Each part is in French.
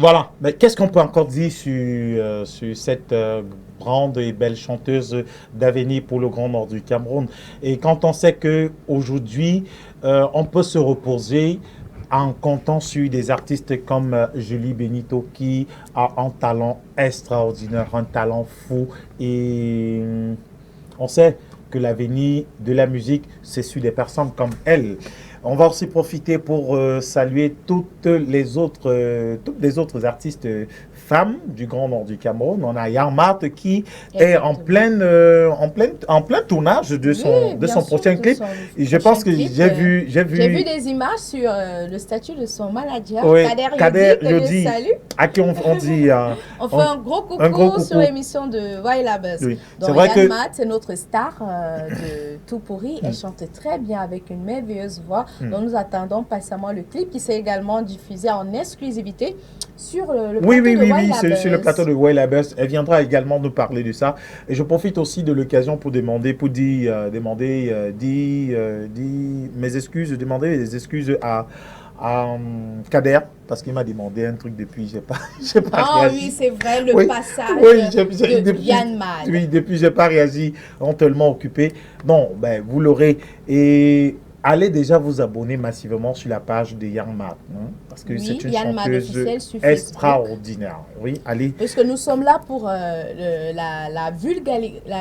Voilà, mais qu'est-ce qu'on peut encore dire sur cette grande et belle chanteuse d'avenir pour le Grand Nord du Cameroun? Et quand on sait qu'aujourd'hui, on peut se reposer en comptant sur des artistes comme Julie Benito qui a un talent extraordinaire, un talent fou. Et on sait que l'avenir de la musique, c'est sur des personnes comme elle. On va aussi profiter pour saluer toutes les autres artistes femmes du Grand Nord du Cameroun. On a Yarmat qui est en plein tournage de son prochain clip. Et je pense que j'ai vu des images sur le statut de son manager, oui, Kader Yodi, à qui on dit... on fait un gros coucou sur l'émission de Waila Buzz. Oui. Donc Yarmat, c'est notre star de Tout Pourri. Elle chante très bien avec une merveilleuse voix. Donc nous attendons patiemment le clip qui s'est également diffusé en exclusivité sur le plateau de Waila Buzz. Sur le plateau de Waila Buzz. Elle viendra également nous parler de ça. Et je profite aussi de l'occasion pour demander mes excuses, demander des excuses à Kader, parce qu'il m'a demandé un truc depuis, j'ai pas réagi. Oui, c'est vrai, le passage de Yann Mal. Oui, depuis, j'ai pas réagi, tellement occupé. Non, ben, vous l'aurez. Et allez déjà vous abonner massivement sur la page de Yann Mal, hein, parce que c'est une chanteuse extraordinaire. Oui, allez. Parce que nous sommes là pour la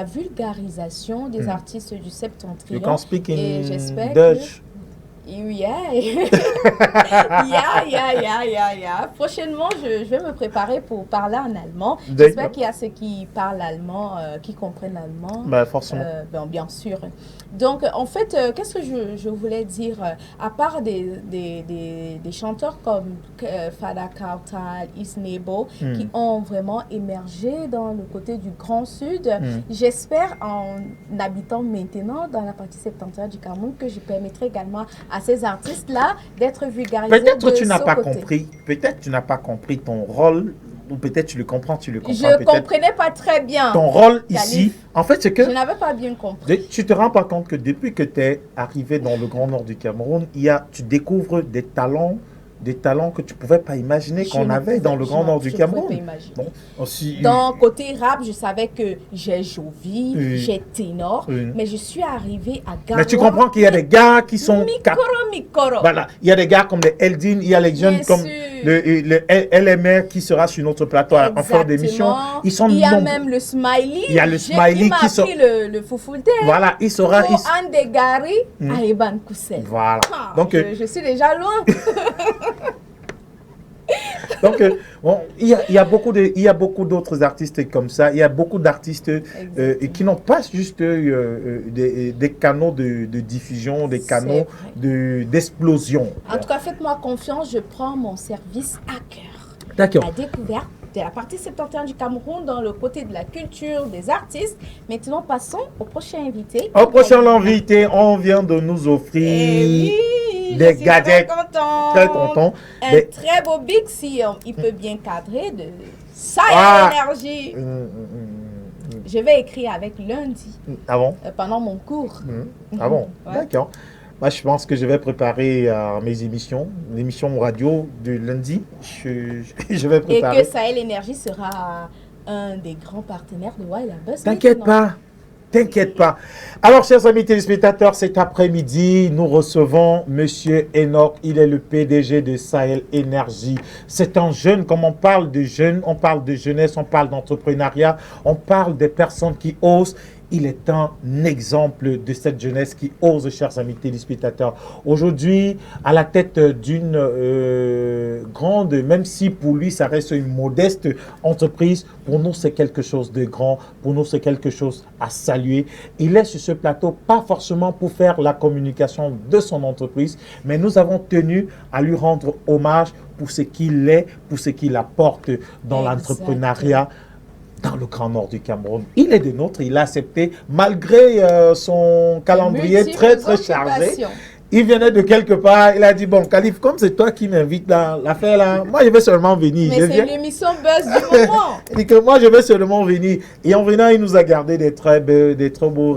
vulgarisation des artistes du Septentrion. You can speak in et j'espère Dutch. Yeah. Prochainement, je vais me préparer pour parler en allemand. J'espère qu'il y a ceux qui parlent allemand, qui comprennent l'allemand. Bah, forcément. Bien sûr. Donc, en fait, qu'est-ce que je voulais dire? À part des chanteurs comme Fada Kautal, Isnebo, qui ont vraiment émergé dans le côté du Grand Sud, j'espère, en habitant maintenant dans la partie septentrionale du Cameroun, que je permettrai également à ces artistes-là d'être vulgarisés. Peut-être tu n'as pas compris. Peut-être tu n'as pas compris ton rôle, ou peut-être tu le comprends, Je ne comprenais pas très bien. Ton rôle ici, en fait, c'est que... Je n'avais pas bien compris. Tu te rends pas compte que depuis que tu es arrivé dans le Grand Nord du Cameroun, tu découvres des talents que tu ne pouvais pas imaginer qu'on avait dans le Grand Nord du Cameroun. Bon, dans côté rap, je savais que j'ai Jovi, j'ai Ténor, mais je suis arrivée à Garoua. Mais tu comprends qu'il y a des gars qui sont... Mikoro. Voilà, il y a des gars comme les Eldin, il y a les jeunes comme le LMR qui sera sur notre plateau en fin d'émission. Il y a même le Smiley. Il y a le Smiley qui sera... le Foufouté. Voilà, il sera... Andegari à Eban Koussel. Voilà. Donc, je suis déjà loin. Donc, il y a beaucoup d'autres artistes comme ça. Il y a beaucoup d'artistes qui n'ont pas juste des canaux de diffusion, des canaux d'explosion. En tout cas, faites-moi confiance, je prends mon service à cœur. D'accord. La découverte de la partie septentrionale du Cameroun dans le côté de la culture, des artistes. Maintenant, passons au prochain invité. Au prochain invité, on vient de nous offrir... des gadgets très contents. Un très beau big si il peut bien cadrer de Sahel Énergie. Je vais écrire avec lundi. Ah bon? Pendant mon cours. Ah bon? Ouais. D'accord. Moi, je pense que je vais préparer mes émissions, l'émission radio de lundi. Je vais préparer. Et que Sahel Énergie sera un des grands partenaires de Waila Buzz. T'inquiète pas. T'inquiète pas. Alors, chers amis téléspectateurs, cet après-midi, nous recevons Monsieur Enoch. Il est le PDG de Sahel Énergie. C'est un jeune, comme on parle de jeunes, on parle de jeunesse, on parle d'entrepreneuriat, on parle des personnes qui osent. Il est un exemple de cette jeunesse qui ose, chers amis téléspectateurs. Aujourd'hui, à la tête d'une grande, même si pour lui, ça reste une modeste entreprise, pour nous, c'est quelque chose de grand. Pour nous, c'est quelque chose à saluer. Il est sur ce plateau, pas forcément pour faire la communication de son entreprise, mais nous avons tenu à lui rendre hommage pour ce qu'il est, pour ce qu'il apporte dans l'entrepreneuriat dans le Grand Nord du Cameroun. Il est des nôtres, il a accepté, malgré son calendrier très chargé. Il venait de quelque part, il a dit, bon, Khalif, comme c'est toi qui m'invites dans l'affaire là, moi je vais seulement venir. Mais c'est l'émission Buzz du moment. Il dit que moi je vais seulement venir. Et en venant, il nous a gardé des très beaux.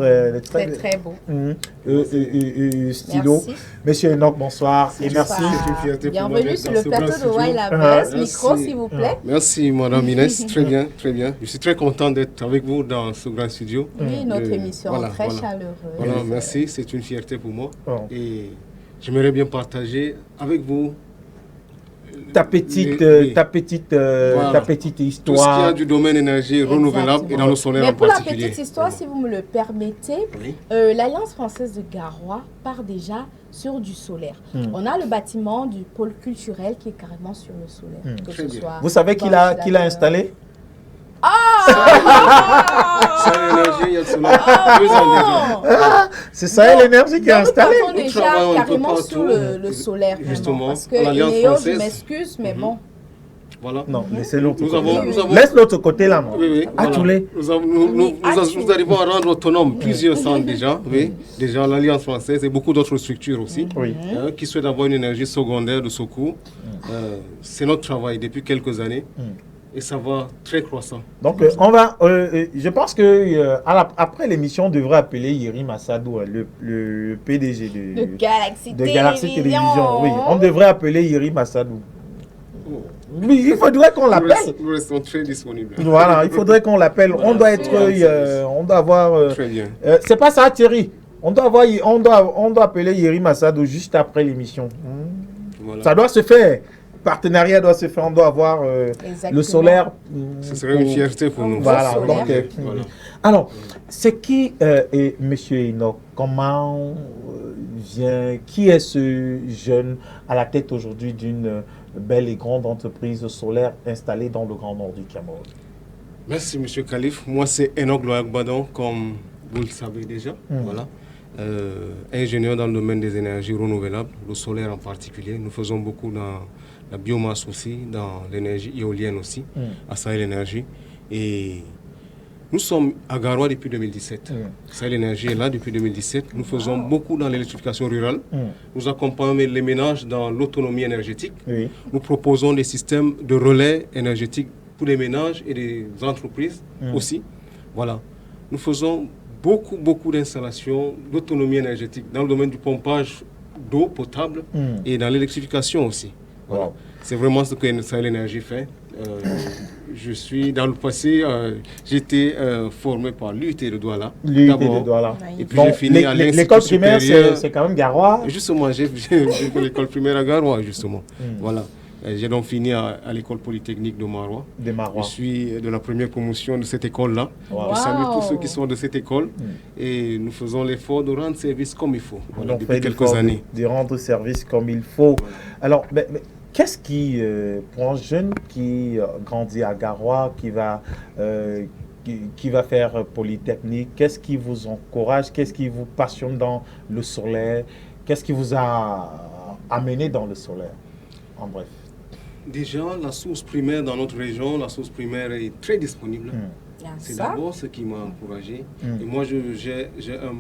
stylo. Merci. Monsieur Enoch, bonsoir et merci. C'est une fierté pour moi Bienvenue d'être sur dans le ce plateau grand de studio. Why la Best. Merci. Micro, s'il vous plaît. Merci, Madame Inès. Très bien, très bien. Je suis très content d'être avec vous dans ce grand studio. Oui, notre émission Voilà, très voilà. chaleureuse. Voilà, merci. C'est une fierté pour moi. Oh. Et j'aimerais bien partager avec vous Ta petite, Oui. ta petite Voilà. histoire. tout ce qui a du domaine énergie renouvelable et dans le solaire Mais en pour la particulier. petite histoire, si vous me le permettez, Oui. l'Alliance française de Garoua part déjà sur du solaire. On a le bâtiment du pôle culturel qui est carrément sur le solaire. Que Très ce bien. soit Vous savez qui l'a installé? Ça, l'énergie, il y a de cela 2 ans déjà. C'est Sahel Énergie qui a Nous installé. partons déjà travaillons un peu carrément partout. sur le solaire. vraiment, Justement, parce que l'Alliance Inéo, je française. m'excuse, mais bon. Voilà. Non, laissez l'autre Nous côté. avons- Laisse l'autre côté là, moi. Oui, oui, Ah, voilà. tu l'es. Nous arrivons à rendre autonomes plusieurs centres déjà. Oui. Déjà l'Alliance française et beaucoup d'autres structures aussi Oui. qui souhaitent avoir une énergie secondaire de secours. C'est notre travail depuis quelques années et ça va très croissant. Donc, on va. Je pense que après l'émission, on devrait appeler Yeri Massadou, le PDG De Galaxy de Galaxy Télévision. Télévision. Oui, on devrait appeler Yeri Massadou. Oui, il faudrait qu'on l'appelle. Nous restons très disponibles. Voilà, il faudrait qu'on l'appelle. On doit être, on doit avoir. Très bien. C'est pas ça, Thierry. On doit avoir, on doit appeler Yeri Massadou juste après l'émission. Voilà. Ça doit se faire. Partenariat doit se faire. On doit avoir Exactement. le solaire. Ce serait une fierté pour nous. Voilà. Solaire. Donc, Voilà. alors, c'est qui est Monsieur Enoch? Comment vient? Qui est ce jeune à la tête aujourd'hui d'une belle et grande entreprise solaire installée dans le Grand Nord du Cameroun? Merci, Monsieur Khalif. Moi, c'est Enoch Loyak-Badon, comme vous le savez déjà. Voilà. Ingénieur dans le domaine des énergies renouvelables, le solaire en particulier. Nous faisons beaucoup dans la biomasse aussi, dans l'énergie éolienne aussi, à Sahel Énergie. Et nous sommes à Garoua depuis 2017. Sahel Énergie est là depuis 2017. Nous faisons beaucoup dans l'électrification rurale. Nous accompagnons les ménages dans l'autonomie énergétique. Oui. Nous proposons des systèmes de relais énergétiques pour les ménages et les entreprises aussi. Voilà. Nous faisons beaucoup d'installations d'autonomie énergétique dans le domaine du pompage d'eau potable et dans l'électrification aussi. Voilà. Wow. C'est vraiment ce que Sahel Énergie fait. Je suis dans le passé, j'étais formé par l'UT de Douala. L'UT d'abord. de Douala. Et puis j'ai fini à l'Institut l'école primaire, supérieur. c'est quand même Garoua. Justement, j'ai fait l'école primaire à Garoua, justement. Voilà. J'ai donc fini à l'école polytechnique de Marois. De Marois. Je suis de la première promotion de cette école-là. Wow. Je salue tous ceux qui sont de cette école et nous faisons l'effort de rendre service comme il faut. Voilà, On depuis fait quelques l'effort années. de rendre service comme il faut. Alors, mais qu'est-ce qui, pour un jeune qui grandit à Garoua, qui va faire Polytechnique, qu'est-ce qui vous encourage, qu'est-ce qui vous passionne dans le solaire, qu'est-ce qui vous a amené dans le solaire, en bref? Déjà, la source primaire dans notre région, la source primaire est très disponible. C'est d'abord ce qui m'a encouragé. Et moi, j'ai un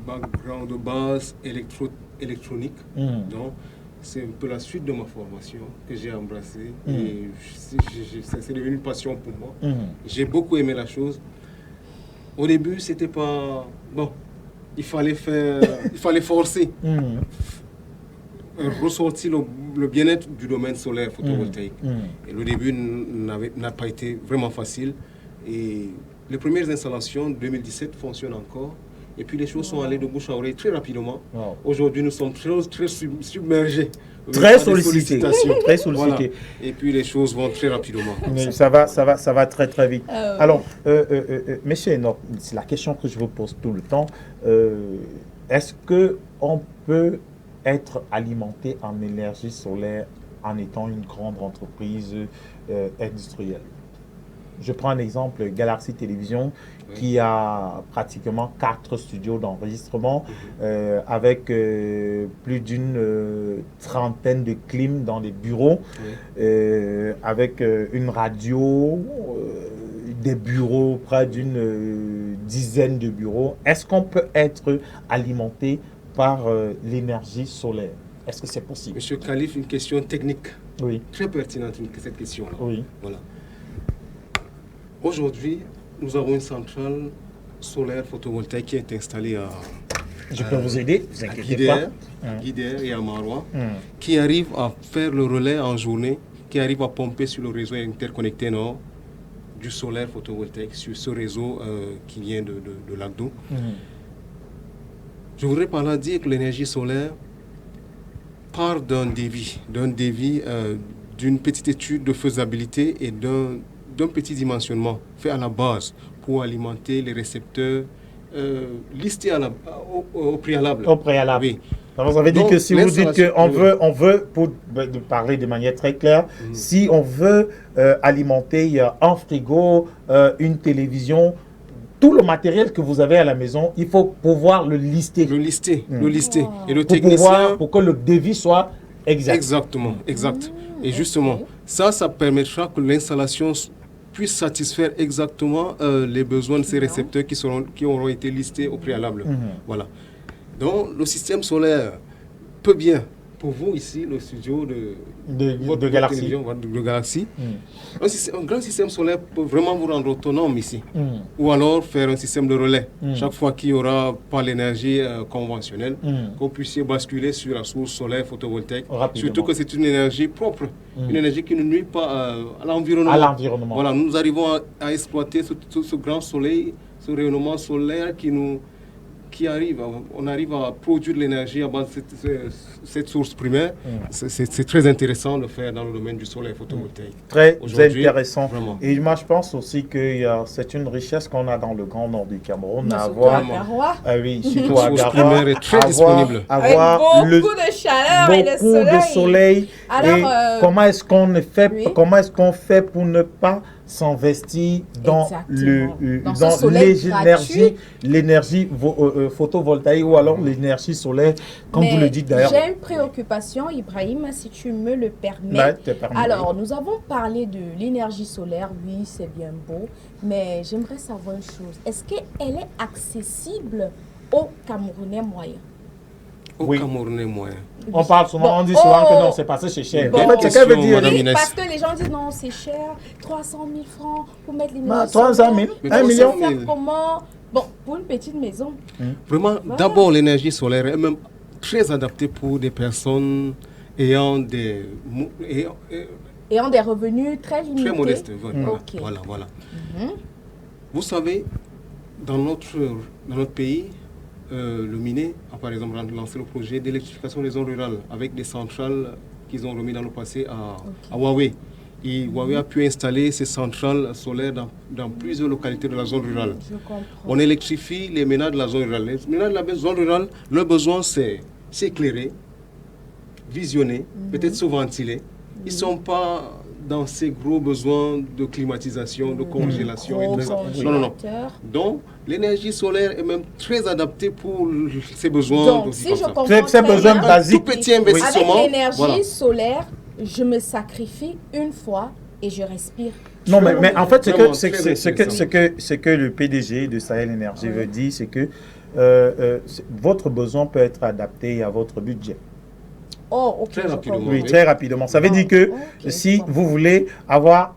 background de base électronique. Donc, c'est un peu la suite de ma formation que j'ai embrassée. Et c'est devenu une passion pour moi. J'ai beaucoup aimé la chose. Au début, c'était pas... Bon, il fallait forcer. Ressortir le bien-être du domaine solaire photovoltaïque. Et le début n'a pas été vraiment facile. Et les premières installations de 2017 fonctionnent encore. Et puis les choses sont allées de bouche à oreille très rapidement. Aujourd'hui, nous sommes très submergés. Très sollicités. Très sollicités. Voilà. Et puis les choses vont très rapidement. Mais ça va très très vite. Alors, monsieur Enoch, c'est la question que je vous pose tout le temps. Est-ce qu'on peut être alimenté en énergie solaire en étant une grande entreprise industrielle? Je prends un exemple, Galaxy Télévision, qui a pratiquement 4 studios d'enregistrement avec plus d'une trentaine de clims dans les bureaux, avec une radio, des bureaux, près d'une dizaine de bureaux. Est-ce qu'on peut être alimenté par l'énergie solaire? Est-ce que c'est possible? Monsieur Khalif, une question technique. Oui. Très pertinente, cette question-là. Oui. Voilà. Aujourd'hui, nous avons une centrale solaire photovoltaïque qui est installée Je peux vous aider, vous à inquiétez pas. Guidère et à Marois, qui arrivent à faire le relais en journée, qui arrivent à pomper sur le réseau interconnecté Nord du solaire photovoltaïque sur ce réseau qui vient de Lagdo. Je voudrais par là dire que l'énergie solaire part d'un dévi, d'une petite étude de faisabilité et d'un petit dimensionnement fait à la base pour alimenter les récepteurs listés au préalable. Au préalable. Oui. Alors, ça veut dire Donc, que si vous dites qu'on oui. veut, pour de parler de manière très claire, si on veut alimenter un frigo, une télévision, tout le matériel que vous avez à la maison, il faut pouvoir le lister. Le lister. Et le Pour technicien... pour que le devis soit exact. Exactement, exact. Et justement, ça permettra que l'installation puisse satisfaire exactement les besoins de ces récepteurs qui auront été listés au préalable. Voilà. Donc, le système solaire peut bien, pour vous ici, le studio de Galaxy. télévision, de Galaxy, un grand système solaire peut vraiment vous rendre autonome ici. Ou alors faire un système de relais. Chaque fois qu'il n'y aura pas l'énergie conventionnelle, que vous puissiez basculer sur la source solaire photovoltaïque. Rapidement. Surtout que c'est une énergie propre, une énergie qui ne nuit pas à l'environnement. À l'environnement. Voilà, nous arrivons à exploiter ce grand soleil, ce rayonnement solaire qui arrive, on arrive à produire de l'énergie à base de cette source primaire. C'est très intéressant de le faire dans le domaine du solaire photovoltaïque. Très Aujourd'hui, intéressant. vraiment. Et moi, je pense aussi que c'est une richesse qu'on a dans le Grand Nord du Cameroun. Mais À surtout à avoir, Garoua. oui, surtout à La source Garoua, primaire est très disponible. Avec beaucoup de chaleur et de soleil. Beaucoup de soleil. Alors, et comment est-ce qu'on fait, oui. comment est-ce qu'on fait pour ne pas s'investir dans Dans ce soleil l'énergie photovoltaïque ou alors l'énergie solaire, comme Mais vous le dites d'ailleurs. j'ai une préoccupation, Ibrahim, si tu me le permets. Bah, te permets. Alors, nous avons parlé de l'énergie solaire, oui, c'est bien beau, mais j'aimerais savoir une chose. Est-ce qu'elle est accessible aux Camerounais moyens? Au Camerounais moyen. On parle souvent, Bon, on dit souvent que non, c'est passé chez cher. Bon. En fait, c'est qu'elle veut dire. Madame Oui, Inès. parce que les gens disent non, c'est cher, 300 000 francs pour mettre l'énergie 300 000, solaire. 1 million. On fait comment? Bon, pour une petite maison. Vraiment, d'abord, l'énergie solaire est même très adaptée pour des personnes ayant des Revenus très limités. très modestes. Voilà, Ok. voilà. Vous savez, dans notre pays, le MINE a par exemple lancé le projet d'électrification des zones rurales avec des centrales qu'ils ont remis dans le passé à Huawei. Et Huawei a pu installer ces centrales solaires dans plusieurs localités de la zone rurale. Je comprends. On électrifie les ménages de la zone rurale. Les ménages de la zone rurale, leur besoin c'est s'éclairer, visionner, peut-être se ventiler. Ils ne sont pas dans ces gros besoins de climatisation, de congélation. Et tout ça. Non. Donc, l'énergie solaire est même très adaptée pour ces besoins. Donc, si je comprends Ces besoins bien, basiques. Tout petit investissement. avec l'énergie Voilà. solaire, je me sacrifie une fois et je respire. Non, mais en fait, Vraiment ce que le PDG de Sahel Énergie veut dire, c'est que votre besoin peut être adapté à votre budget. Oh, ok. Très je rapidement. comprends. Oui, très rapidement. Ça veut dire que Ok, si bon. vous voulez avoir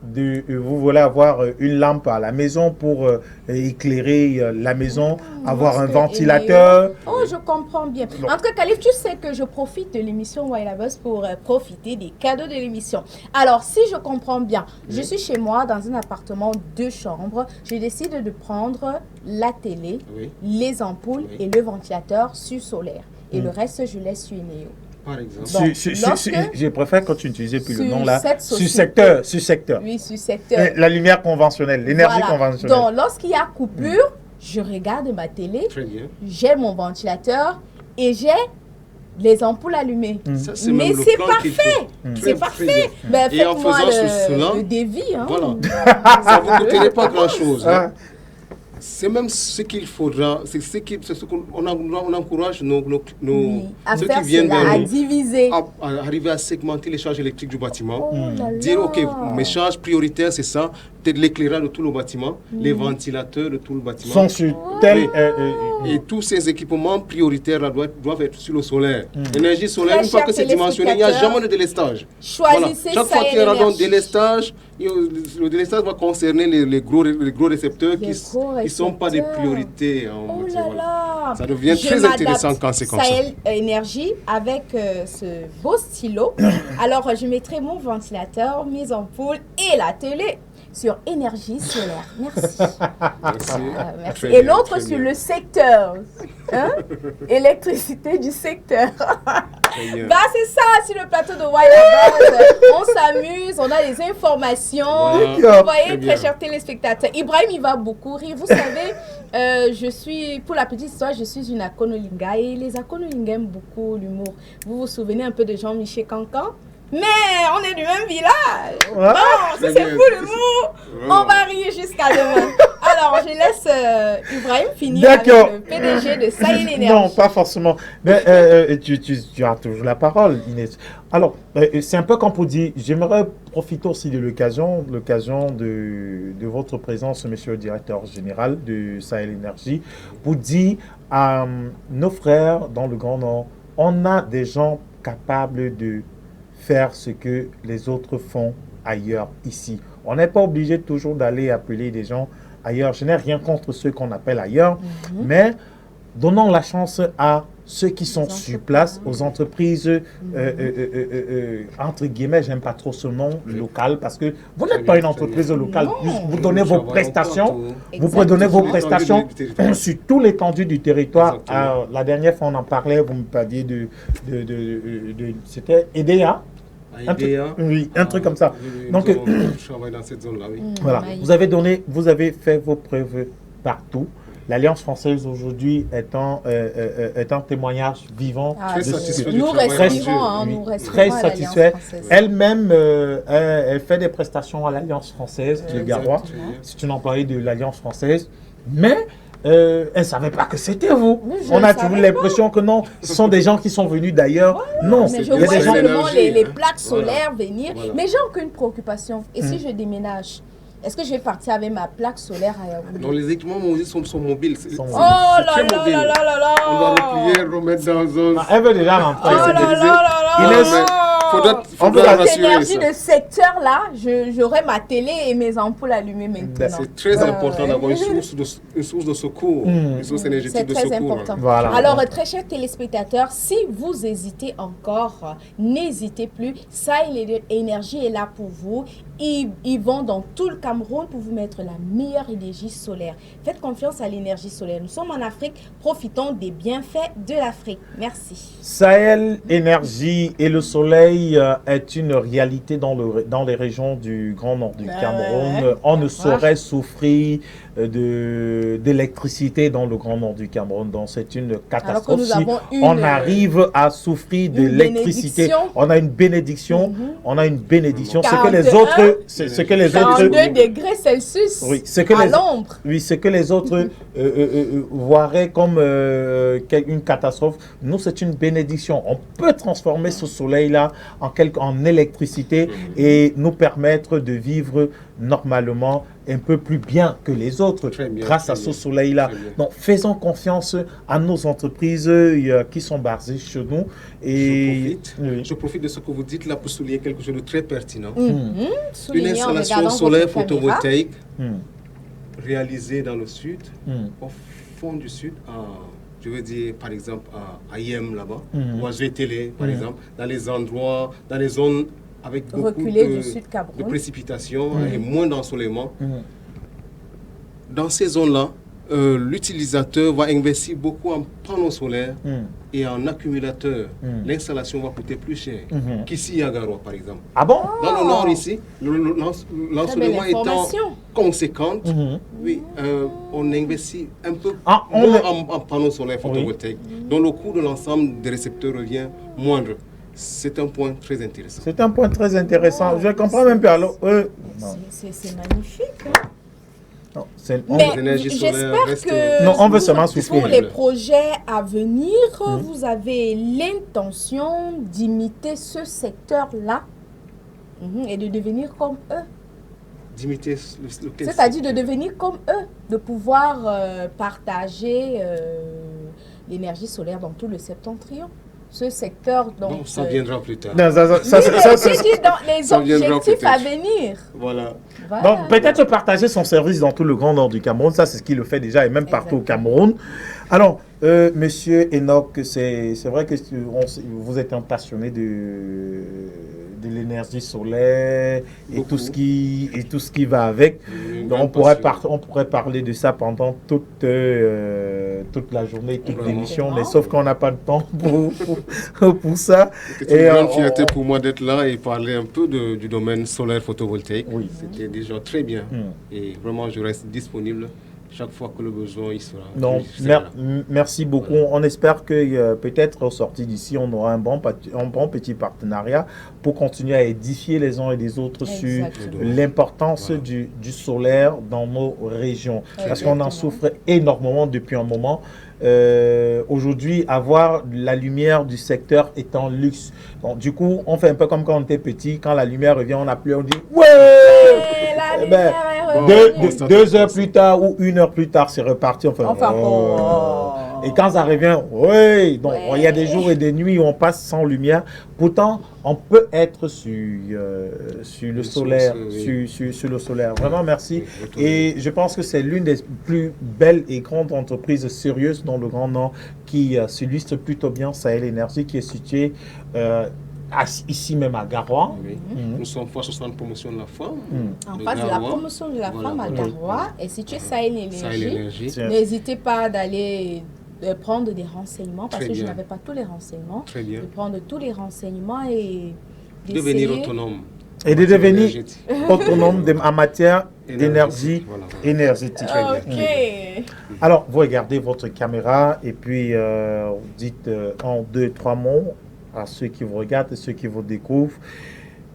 une lampe à la maison pour éclairer la maison, avoir un Parce que ventilateur. Oh, je comprends bien. Bon. En tout cas, Khalif, tu sais que je profite de l'émission Why Buzz pour profiter des cadeaux de l'émission. Alors, si je comprends bien, je suis chez moi dans un appartement 2 chambres. Je décide de prendre la télé, Oui. les ampoules Oui. et le ventilateur sur solaire. Et le reste, je laisse sur Néo. Par exemple. Donc, Je préfère quand tu n'utilises plus le sur nom là. cette Sur société- secteur. Oui, sur secteur. La lumière conventionnelle, l'énergie Voilà. conventionnelle. Donc, lorsqu'il y a coupure, je regarde ma télé, Très bien. j'ai mon ventilateur et j'ai les ampoules allumées. Ça, c'est Mais même le c'est plan qu'il parfait. faut. C'est Très, parfait. très bien. Ben, Et en faites-moi faisant cela, le devis. Hein. Voilà. Ça ne vous coûterait pas grand-chose. Ah. C'est même ce qu'il faudra, c'est ce qu'on encourage Oui, à ceux faire qui viennent cela, vers à nous diviser. à arriver à segmenter les charges électriques du bâtiment. Oh là Dire, là. ok, mes charges prioritaires, c'est ça, peut-être l'éclairage de tout le bâtiment, les ventilateurs de tout le bâtiment. Sont sur tel. Et tous ces équipements prioritaires là, doivent être sur le solaire. L'énergie solaire, Très une fois cher que c'est dimensionné, il n'y a téléspectateur, jamais de délestage. choisissez Chaque fois Sahel qu'il y aura donc Énergie. délestage, le délestage va concerner les gros récepteurs Les qui gros ne sont pas des récepteurs. priorités. Oh fait, là voilà. là. moi, Ça devient je très m'adapte. intéressant quand c'est comme ça. Sahel Énergie avec ce beau stylo. Alors, je mettrai mon ventilateur, mes ampoules et la télé sur énergie solaire. Merci. Merci. Merci. Très Et bien, l'autre très sur bien. le secteur. Hein? Électricité du secteur. Très bien. Bah, c'est ça, sur le plateau de Wildabad. On s'amuse, on a des informations. Voilà. Vous Très voyez, bien. très chers téléspectateurs. Ibrahim, il va beaucoup rire. Vous savez, je suis, pour la petite histoire, je suis une Akonolinga et les Akonolinga aiment beaucoup l'humour. Vous vous souvenez un peu de Jean-Michel Cancan? Mais on est du même village. Ouais. Non, ça Très c'est bien. fou l'humour. Vraiment. On va rire jusqu'à demain. Alors, je laisse Ibrahim finir D'accord. avec le PDG de Sahel Énergie. Non, pas forcément. Mais tu as toujours la parole, Inès. Alors, c'est un peu comme pour dire, j'aimerais profiter aussi de l'occasion de votre présence, monsieur le directeur général de Sahel Énergie, pour dire à nos frères dans le Grand Nord, on a des gens capables de faire ce que les autres font ailleurs, ici. On n'est pas obligé toujours d'aller appeler des gens ailleurs. Je n'ai rien contre ceux qu'on appelle ailleurs, mais donnons la chance à ceux qui sont sur place, aux entreprises, entre guillemets, j'aime pas trop ce nom, local, parce que vous n'êtes pas une entreprise locale. Non. Vous donnez vos prestations, vous pouvez donner vos Exactement. prestations Sur l'étendue du territoire. sur tout l'étendue du territoire. Exactement. La dernière fois, on en parlait, vous me parliez c'était EDA. Un truc- Idea. oui, un truc comme ça. Donc, je travaille dans cette zone-là, oui. Voilà, vous avez fait vos preuves partout. L'Alliance française aujourd'hui est un témoignage vivant. Très de ce satisfait que- du Nous travail respirons, rendu. hein, Oui, nous respirons très à l'Alliance satisfait. française. Elle-même, elle fait des prestations à l'Alliance française de Garoua. Exactement. C'est une employée de l'Alliance française. Mais elle ne savait pas que c'était vous. Mais je On a le toujours savais l'impression que non, ce sont des gens qui sont venus d'ailleurs. Non, Mais il je y a vois des gens... seulement les énergie, hein. plaques Voilà. solaires venir. Voilà. Mais j'ai aucune préoccupation. Et si je déménage, est-ce que je vais partir avec ma plaque solaire à Yaoundé? Donc les équipements sont mobiles. C'est Sont Oh mobiles. là très là mobile. là là là là! On doit replier, remettre dans un... Ah, elle veut déjà rentrer. Oh c'est là là déguisé. là là! Inès, faudra faudra Cette rassurer énergie ça. de secteur-là, j'aurai ma télé et mes ampoules allumées maintenant. C'est très important ouais. d'avoir une source de secours, une source énergétique C'est de très secours. important. Voilà. Alors, très chers téléspectateurs, si vous hésitez encore, n'hésitez plus. Sahel Énergie est là pour vous. Ils vont dans tout le Cameroun pour vous mettre la meilleure énergie solaire. Faites confiance à l'énergie solaire. Nous sommes en Afrique. Profitons des bienfaits de l'Afrique. Merci. Sahel Énergie et le soleil est une réalité dans les régions du Grand Nord du Cameroun. ouais. On ne saurait souffrir d'électricité dans le Grand Nord du Cameroun. Donc c'est une catastrophe. nous Si avons une, on arrive à souffrir de une l'électricité, bénédiction. on a une bénédiction. On a une bénédiction. Ce que les 41, autres, ce que les 42 autres, degrés Celsius oui, ce que à les l'ombre. oui, ce que les autres voiraient comme une catastrophe, nous, c'est une bénédiction. On peut transformer ce soleil-là en électricité et nous permettre de vivre normalement un peu plus bien que les autres Très bien, grâce très à ce bien, soleil-là. très bien. Donc, faisons confiance à nos entreprises qui sont basées chez nous. Et Je profite de ce que vous dites là pour souligner quelque chose de très pertinent. Une Souligné en installation regardant solaire votre caméra. photovoltaïque Hmm. réalisée dans le sud, Hmm. au fond du sud, je veux dire par exemple à Yem là-bas, Mhm. ou à Zétélé par exemple, dans les endroits, dans les zones avec beaucoup Reculées du sud Cameroun. de précipitations et moins d'ensoleillement. Hmm. Dans ces zones-là, l'utilisateur va investir beaucoup en panneaux solaires Hmm. et en accumulateurs. Mm. L'installation va coûter plus cher Mhm. qu'ici à Garoua, par exemple. Ah bon? Dans le nord ici, l'ensoleillement étant information. conséquent, Mhm. oui, on investit un peu Ah, on moins est- en panneaux solaires photovoltaïques. Donc le coût de l'ensemble des récepteurs revient moindre. C'est un point très intéressant. C'est un point très intéressant. Je comprends même pas. Alors, non. C'est magnifique. Hein? Non, c'est- Mais énergies solaires j'espère restent- que Non, on veut pour- seulement souffrir. pour les projets à venir, vous avez l'intention d'imiter ce secteur-là et de devenir comme eux. D'imiter lequel C'est-à-dire de devenir comme eux, de pouvoir partager l'énergie solaire dans tout le septentrion. ce secteur. Donc, Bon, ça viendra plus tard. Non, j'ai dit dans les ça viendra objectifs à peut-être. venir. Voilà. Voilà. Donc, peut-être partager son service dans tout le Grand Nord du Cameroun, ça c'est ce qu'il le fait déjà et même partout au Cameroun. Alors, monsieur Enoch, c'est vrai que vous êtes un passionné de l'énergie solaire et tout ce qui va avec. Donc, on pourrait parler de ça pendant toute la journée, toute l'émission, mais sauf qu'on n'a pas de temps pour ça. C'était une grande fierté pour moi d'être là et parler un peu du domaine solaire photovoltaïque. Oui. C'était déjà très bien. Et vraiment, je reste disponible chaque fois que le besoin il sera. Donc, merci beaucoup. Voilà. On espère que peut-être au sorti d'ici, on aura un bon petit partenariat pour continuer à édifier les uns et les autres sur l'importance du solaire dans nos régions. Parce qu'on en souffre énormément depuis un moment. Aujourd'hui, avoir la lumière du secteur est un luxe. Donc, du coup, on fait un peu comme quand on était petit. Quand la lumière revient, on appuie, on dit « Ouais !» Deux heures plus tard ou 1 heure plus tard, c'est reparti. Et quand ça revient, oui. Donc, il y a des jours et des nuits où on passe sans lumière. Pourtant, on peut être sur le solaire. Sur le solaire. Vraiment, merci. Et je pense que c'est l'une des plus belles et grandes entreprises sérieuses dans le Grand Nord qui s'illustre plutôt bien, Sahel Énergie, qui est située ici même à Garoua. Oui. Nous sommes face au centre de promotion de la femme. En face de la promotion de la femme à Garoua et situé Sahel Énergie. N'hésitez pas d'aller prendre des renseignements parce que je n'avais pas tous les renseignements. Très bien. De prendre tous les renseignements et devenir autonome. Et de devenir autonome en matière d'énergie énergétique. Ok. Alors, vous regardez votre caméra et puis vous dites 1, 2, 3 mots à ceux qui vous regardent et ceux qui vous découvrent.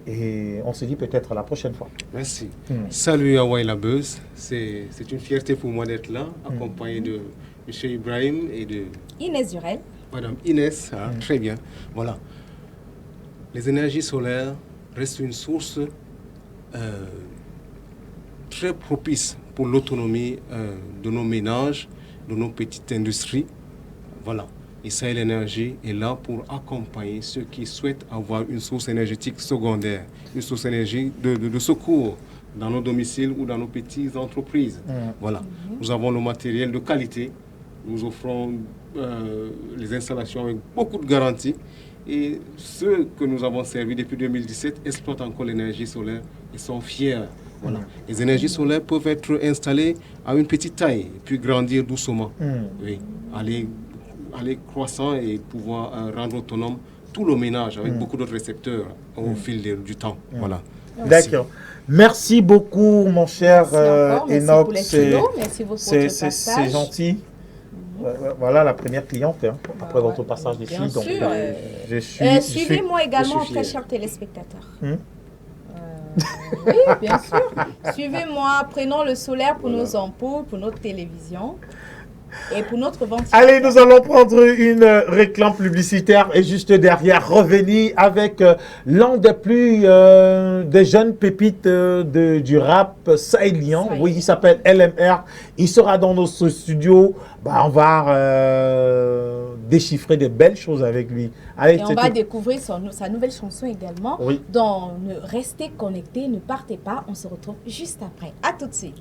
Et on se dit peut-être à la prochaine fois. Merci. Salut Hawaï la Buzz. C'est une fierté pour moi d'être là, accompagné de M. Ibrahim et de Inès Durel. Madame Inès, très bien. Voilà. Les énergies solaires restent une source très propice pour l'autonomie de nos ménages, de nos petites industries. Voilà. Et Sahel Énergie est là pour accompagner ceux qui souhaitent avoir une source énergétique secondaire, une source d'énergie de secours dans nos domiciles ou dans nos petites entreprises. Voilà. Nous avons le matériel de qualité. Nous offrons les installations avec beaucoup de garanties. Et ceux que nous avons servis depuis 2017 exploitent encore l'énergie solaire et sont fiers. Voilà. Les énergies solaires peuvent être installées à une petite taille, puis grandir doucement. Oui. Aller croissant et pouvoir rendre autonome tout le ménage avec beaucoup d'autres récepteurs au fil du temps. Voilà. D'accord. Merci beaucoup, mon cher Enoch. C'est gentil. Voilà la première cliente après votre passage ici. Donc, suivez-moi également, très chers téléspectateurs. Oui, bien sûr. Suivez-moi, prenons le solaire pour nos ampoules, pour notre télévision. Et pour notre ventilateur. Allez, nous allons prendre une réclame publicitaire et juste derrière revenir avec l'un des jeunes pépites du rap sahélien. Oui, il s'appelle LMR. Il sera dans notre studio. On va déchiffrer de belles choses avec lui. Allez, et on va découvrir sa nouvelle chanson également. Oui. Donc, restez connectés, ne partez pas. On se retrouve juste après. À tout de suite.